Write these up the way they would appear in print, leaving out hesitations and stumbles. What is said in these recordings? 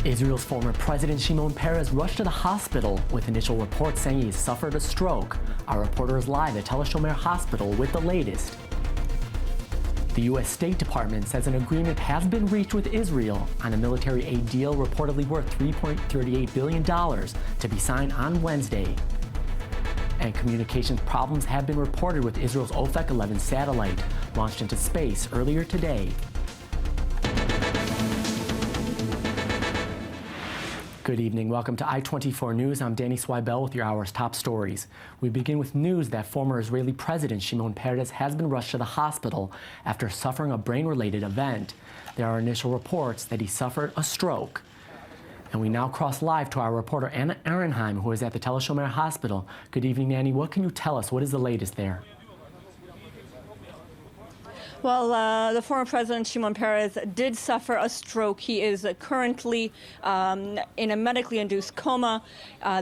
Israel's former President Shimon Peres rushed to the hospital with initial reports saying he suffered a stroke. Our reporter is live at Tel Shomer Hospital with the latest. The U.S. State Department says an agreement has been reached with Israel on a military aid deal reportedly worth $3.38 billion to be signed on Wednesday. And communications problems have been reported with Israel's Ophek 11 satellite, launched into space earlier today. Good evening. Welcome to i24 News. I'm Danny Swibel with your hour's top stories. We begin with news that former Israeli President Shimon Peres has been rushed to the hospital after suffering a brain-related event. There are initial reports that he suffered a stroke. And we now cross live to our reporter Anna Ehrenheim, who is at the Tel Shomer Hospital. Good evening, Annie. What can you tell us? What is the latest there? Well, the former President Shimon Peres did suffer a stroke. He is currently in a medically induced coma.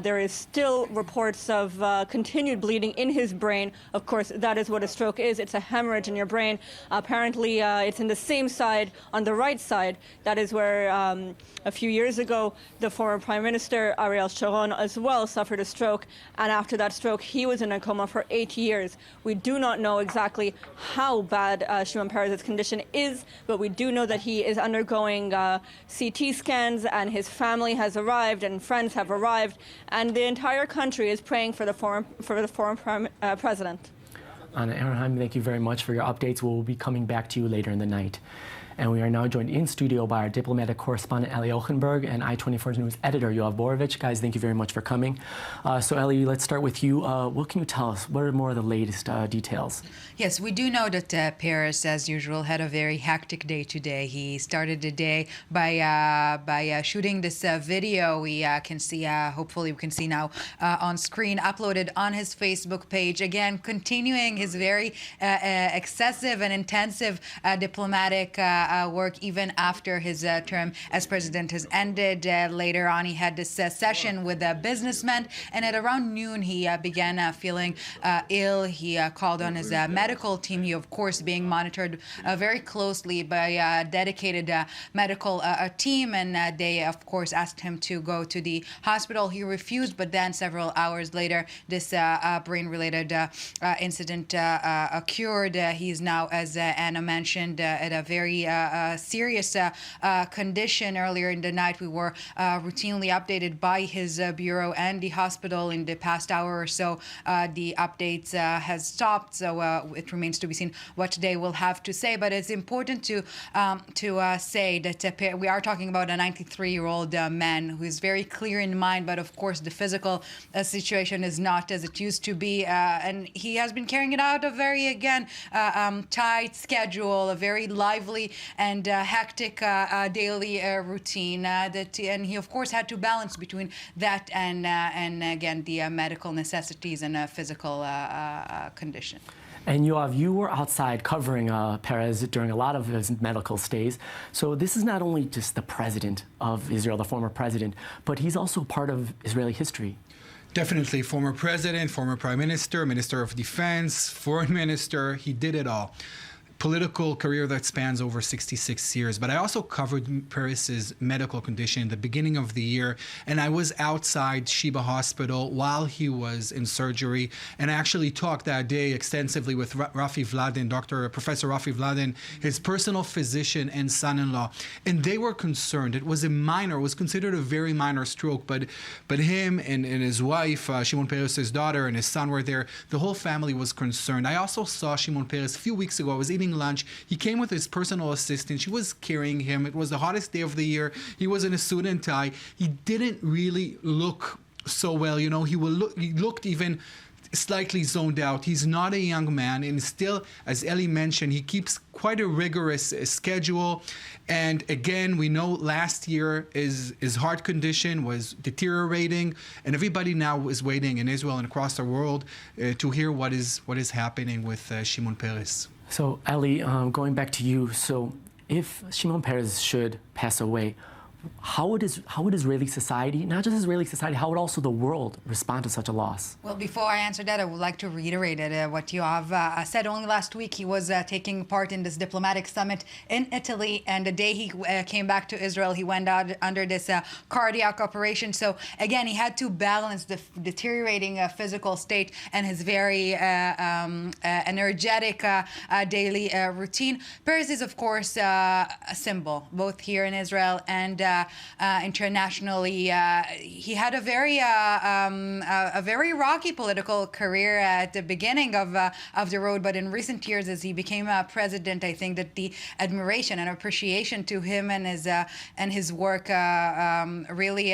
There is still reports of continued bleeding in his brain. Of course, that is what a stroke is. It's a hemorrhage in your brain. Apparently, it's in the same side, on the right side. That is where a few years ago, the former Prime Minister, Ariel Sharon, as well suffered a stroke. And after that stroke, he was in a coma for 8 years. We do not know exactly how bad Shimon Peres' condition is, but we do know that he is undergoing CT scans, and his family has arrived and friends have arrived, and the entire country is praying for the former president. Anna Ehrenheim, thank you very much for your updates. We'll be coming back to you later in the night. And we are now joined in studio by our diplomatic correspondent, Eli Ochenberg, and i24 News editor, Yoav Borovich. Guys, thank you very much for coming. So, Eli, let's start with you. What can you tell us? What are more of the latest details? Yes, we do know that Peres, as usual, had a very hectic day today. He started the day by shooting this video. We can see, hopefully we can see now on screen, uploaded on his Facebook page. Again, continuing his very excessive and intensive diplomatic work even after his term as president has ended. Later on, he had this session with a businessman, and at around noon, he began feeling ill. He called on his medical team. He, of course, being monitored very closely by a dedicated medical team, and they, of course, asked him to go to the hospital. He refused, but then several hours later, this brain-related incident occurred. He's now, as Anna mentioned, at a very serious condition. Earlier in the night, we were routinely updated by his bureau and the hospital. In the past hour or so, the updates has stopped, so it remains to be seen what they will have to say. But it's important to say that we are talking about a 93-year-old man who is very clear in mind, but of course the physical situation is not as it used to be, and he has been carrying it out a very, again, tight schedule, a very lively and hectic daily routine, and he of course had to balance between that and again the medical necessities and physical condition. And Yoav, you were outside covering Peres during a lot of his medical stays. So this is not only just the president of Israel, the former president, but he's also part of Israeli history. Definitely, former president, former prime minister, minister of defense, foreign minister, he did it all. Political career that spans over 66 years. But I also covered Peres' medical condition in the beginning of the year, and I was outside Sheba Hospital while he was in surgery, and I actually talked that day extensively with Rafi Vladin, Professor Rafi Vladin, his personal physician and son-in-law, and they were concerned. It was considered a very minor stroke, but him and his wife, Shimon Peres' daughter, and his son were there. The whole family was concerned. I also saw Shimon Peres a few weeks ago. I was eating lunch. He came with his personal assistant. She was carrying him. It was the hottest day of the year. He was in a suit and tie. He didn't really look so well. You know, he looked even slightly zoned out. He's not a young man, and still, as Eli mentioned, he keeps quite a rigorous schedule. And again, we know last year his heart condition was deteriorating, and everybody now is waiting in Israel and across the world to hear what is happening with Shimon Peres. So, Eli, going back to you, so if Shimon Peres should pass away, how would Israeli society, not just Israeli society, how would also the world respond to such a loss? Well, before I answer that, I would like to reiterate what you have said. Only last week he was taking part in this diplomatic summit in Italy, and the day he came back to Israel, he went out under this cardiac operation. So again, he had to balance the deteriorating physical state and his very energetic daily routine. Peres is, of course, a symbol, both here in Israel and internationally. He had a very rocky political career at the beginning of the road, but in recent years, as he became president, I think that the admiration and appreciation to him and his work really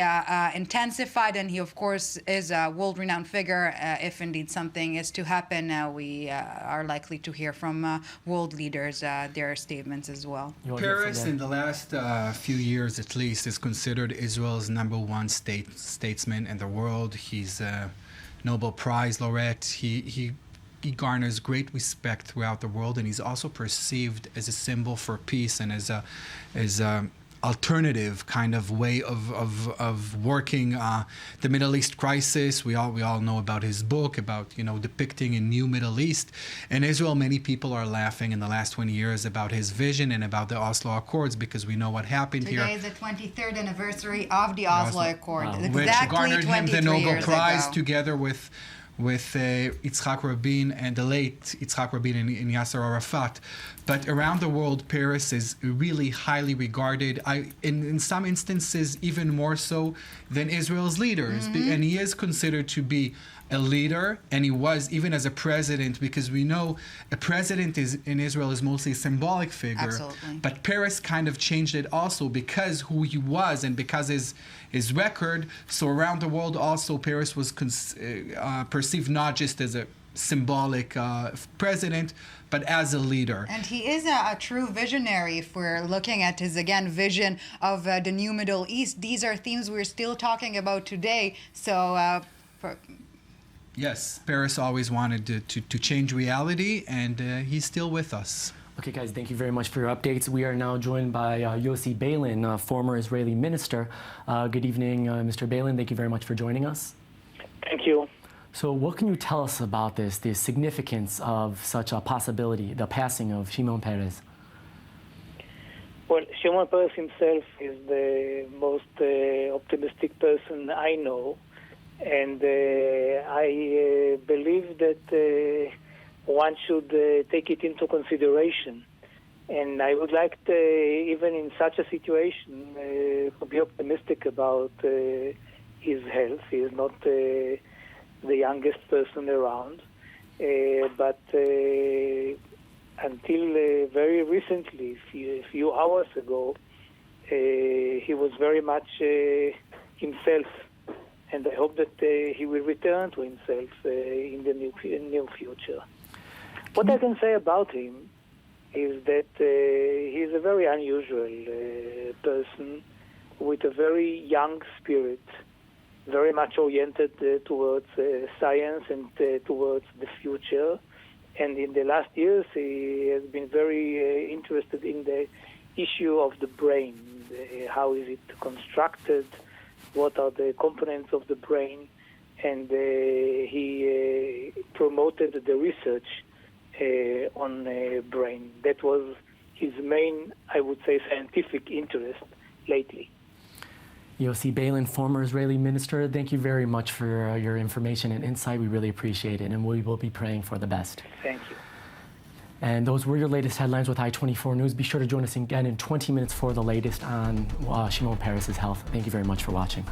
intensified. And he, of course, is a world-renowned figure. If indeed something is to happen, we are likely to hear from world leaders their statements as well. Peres, in the last few years at least, is considered Israel's #1 statesman in the world. He's a Nobel Prize laureate. He garners great respect throughout the world, and he's also perceived as a symbol for peace and as a alternative kind of way of working the Middle East crisis. We all know about his book about depicting a new Middle East. In Israel, many people are laughing in the last 20 years about his vision and about the Oslo Accords, because we know what happened here. Today is the 23rd anniversary of the Oslo Accord, Wow. exactly Which garnered him the Nobel 23 years Prize ago. together with Yitzhak Rabin and the late Yitzhak Rabin and Yasser Arafat. But around the world, Peres is really highly regarded, in some instances even more so than Israel's leaders. And he is considered to be a leader, and he was even as a president, because we know a president in Israel is mostly a symbolic figure. Absolutely. But Peres kind of changed it also because who he was and because his record. So around the world also, Peres was perceived not just as a symbolic president, but as a leader. And he is a true visionary. If we're looking at his, again, vision of the new Middle East, these are themes we're still talking about today. So, Yes, Peres always wanted to change reality, and he's still with us. Okay, guys, thank you very much for your updates. We are now joined by Yossi Beilin, former Israeli minister. Good evening, Mr. Beilin. Thank you very much for joining us. Thank you. So what can you tell us about the significance of such a possibility, the passing of Shimon Peres? Well, Shimon Peres himself is the most optimistic person I know, and I believe that one should take it into consideration. And I would like to, even in such a situation, to be optimistic about his health. He is not the youngest person around, but until very recently, a few hours ago, he was very much himself, and I hope that he will return to himself in the near future. What I can say about him is that he is a very unusual person with a very young spirit, very much oriented towards science and towards the future. And in the last years, he has been very interested in the issue of the brain. How is it constructed? What are the components of the brain? And he promoted the research on brain. That was his main, I would say, scientific interest lately. Yossi Beilin, former Israeli minister, thank you very much for your information and insight. We really appreciate it, and we will be praying for the best. Thank you. And those were your latest headlines with i24 News. Be sure to join us again in 20 minutes for the latest on Shimon Peres' health. Thank you very much for watching.